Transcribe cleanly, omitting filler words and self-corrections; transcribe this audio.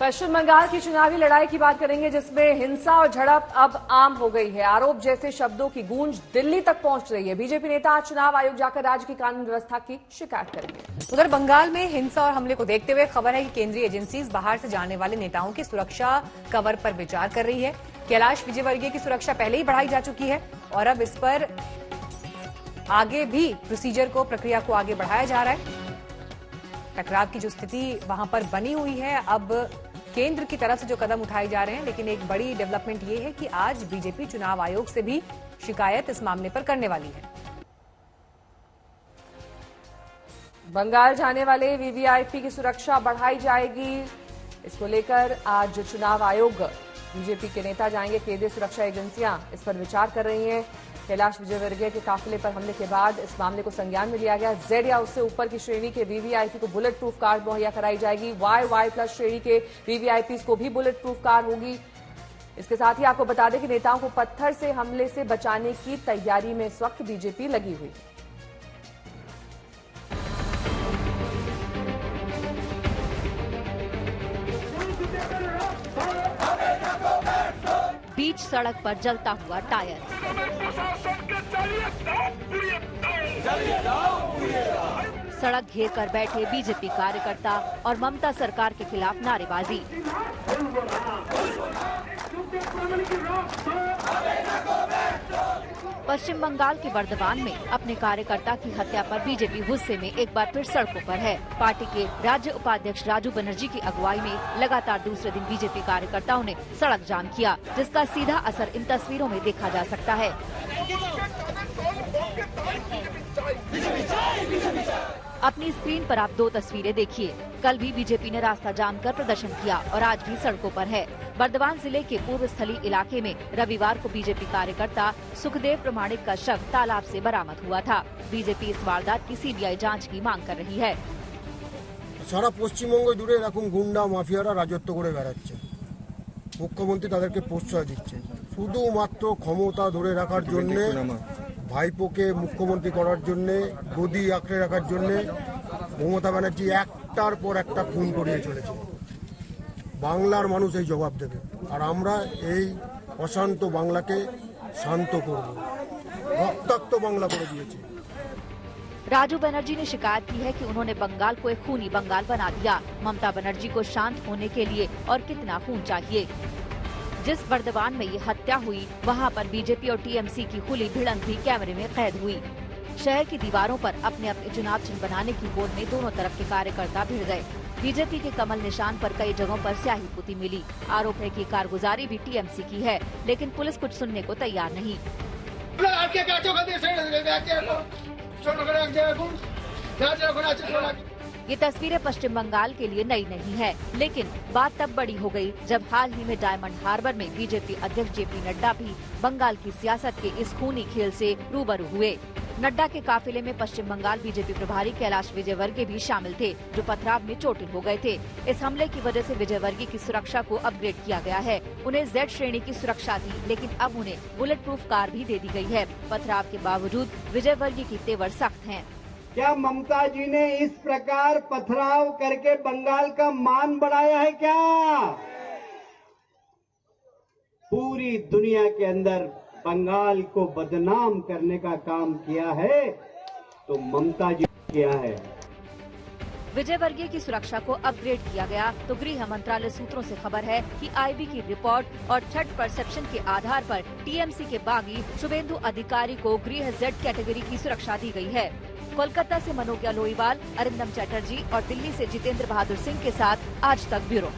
पश्चिम बंगाल की चुनावी लड़ाई की बात करेंगे, जिसमें हिंसा और झड़प अब आम हो गई है। आरोप जैसे शब्दों की गूंज दिल्ली तक पहुंच रही है। बीजेपी नेता आज चुनाव आयोग जाकर राज्य की कानून व्यवस्था की शिकायत करेंगे। उधर बंगाल में हिंसा और हमले को देखते हुए खबर है कि केंद्रीय एजेंसीज बाहर से जाने वाले नेताओं की सुरक्षा कवर पर विचार कर रही है। कैलाश विजयवर्गीय की सुरक्षा पहले ही बढ़ाई जा चुकी है और अब इस पर आगे भी प्रक्रिया को आगे बढ़ाया जा रहा है। टकराव की जो स्थिति वहां पर बनी हुई है, अब केंद्र की तरफ से जो कदम उठाए जा रहे हैं, लेकिन एक बड़ी डेवलपमेंट ये है कि आज बीजेपी चुनाव आयोग से भी शिकायत इस मामले पर करने वाली है। बंगाल जाने वाले वीवीआईपी की सुरक्षा बढ़ाई जाएगी। इसको लेकर आज चुनाव आयोग, बीजेपी के नेता जाएंगे। केंद्रीय सुरक्षा एजेंसियां इस पर विचार कर रही हैं। कैलाश विजयवर्गीय के काफिले पर हमले के बाद इस मामले को संज्ञान में लिया गया। जेड या उससे ऊपर की श्रेणी के वीवीआईपी को बुलेट प्रूफ कार्ड मुहैया कराई जाएगी। वाई+ श्रेणी के वीवीआईपी को भी बुलेट प्रूफ कार्ड होगी। इसके साथ ही आपको बता दें कि नेताओं को पत्थर से हमले से बचाने की तैयारी में इस वक्त बीजेपी लगी हुई। बीच सड़क पर जलता हुआ टायर, सड़क घेर कर बैठे बीजेपी कार्यकर्ता और ममता सरकार के खिलाफ नारेबाजी। पश्चिम बंगाल के बर्दवान में अपने कार्यकर्ता की हत्या पर बीजेपी गुस्से में एक बार फिर सड़कों पर है। पार्टी के राज्य उपाध्यक्ष राजू बनर्जी की अगुवाई में लगातार दूसरे दिन बीजेपी कार्यकर्ताओं ने सड़क जाम किया, जिसका सीधा असर इन तस्वीरों में देखा जा सकता है। अपनी स्क्रीन पर आप दो तस्वीरें देखिए। कल भी बीजेपी ने रास्ता जाम कर प्रदर्शन किया और आज भी सड़कों पर है। बर्दवान जिले के पूर्व स्थली इलाके में रविवार को बीजेपी कार्यकर्ता सुखदेव प्रमाणिक का शव तालाब से बरामद हुआ था। बीजेपी इस वारदात की सीबीआई जांच की मांग कर रही है। सारा পশ্চিমবঙ্গ জুড়ে এরকম গুন্ডা মাফিয়ারা রাজত্ব করে বেড়াচ্ছে। মুখ্যমন্ত্রী তাদেরকে প্রশ্রয় দিচ্ছে শুধুমাত্র ক্ষমতা ধরে রাখার জন্য, ভাইপোকে মুখ্যমন্ত্রী করার জন্য, গদি আঁকড়ে রাখার জন্য মমতা ব্যানার্জি একটার পর একটা খুন করিয়ে চলেছে। বাংলার মানুষ এই জবাব দেবে, আর আমরা এই অশান্ত বাংলাকে শান্ত করব। রক্তাক্ত বাংলা করে দিয়েছে। राजू बनर्जी ने शिकायत की है कि उन्होंने बंगाल को एक खूनी बंगाल बना दिया। ममता बनर्जी को शांत होने के लिए और कितना खून चाहिए। जिस बर्दवान में ये हत्या हुई, वहाँ पर बीजेपी और टीएमसी की खुली भिड़ंत भी कैमरे में कैद हुई। शहर की दीवारों पर अपने अपने चुनाव चिन्ह बनाने की होड़ में दोनों तरफ के कार्यकर्ता भिड़ गए। बीजेपी के कमल निशान पर कई जगहों पर स्याही पुती मिली। आरोप है कि कारगुजारी भी टीएमसी की है, लेकिन पुलिस कुछ सुनने को तैयार नहीं। ये तस्वीरें पश्चिम बंगाल के लिए नई नहीं है, लेकिन बात तब बड़ी हो गई जब हाल ही में डायमंड हार्बर में बीजेपी अध्यक्ष जेपी नड्डा भी बंगाल की सियासत के इस खूनी खेल से रूबरू हुए। नड्डा के काफिले में पश्चिम बंगाल बीजेपी प्रभारी कैलाश विजयवर्गीय भी शामिल थे, जो पथराव में चोटिल हो गए थे। इस हमले की वजह से विजयवर्गीय की सुरक्षा को अपग्रेड किया गया है। उन्हें जेड श्रेणी की सुरक्षा थी, लेकिन अब उन्हें बुलेट प्रूफ कार भी दे दी गई है। पथराव के बावजूद विजयवर्गीय की तेवर सख्त हैं। क्या ममता जी ने इस प्रकार पथराव करके बंगाल का मान बढ़ाया है? क्या पूरी दुनिया के अंदर बंगाल को बदनाम करने का काम किया है तो ममता जी ने किया है। विजयवर्गीय की सुरक्षा को अपग्रेड किया गया तो गृह मंत्रालय सूत्रों से खबर है कि आईबी की रिपोर्ट और थ्रेट परसेप्शन के आधार पर टीएमसी के बागी शुभेंदु अधिकारी को गृह जेड कैटेगरी की सुरक्षा दी गई है। कोलकाता से मनोज्ञा लोईवाल, अरिंदम चटर्जी और दिल्ली से जितेंद्र बहादुर सिंह के साथ आज तक ब्यूरो।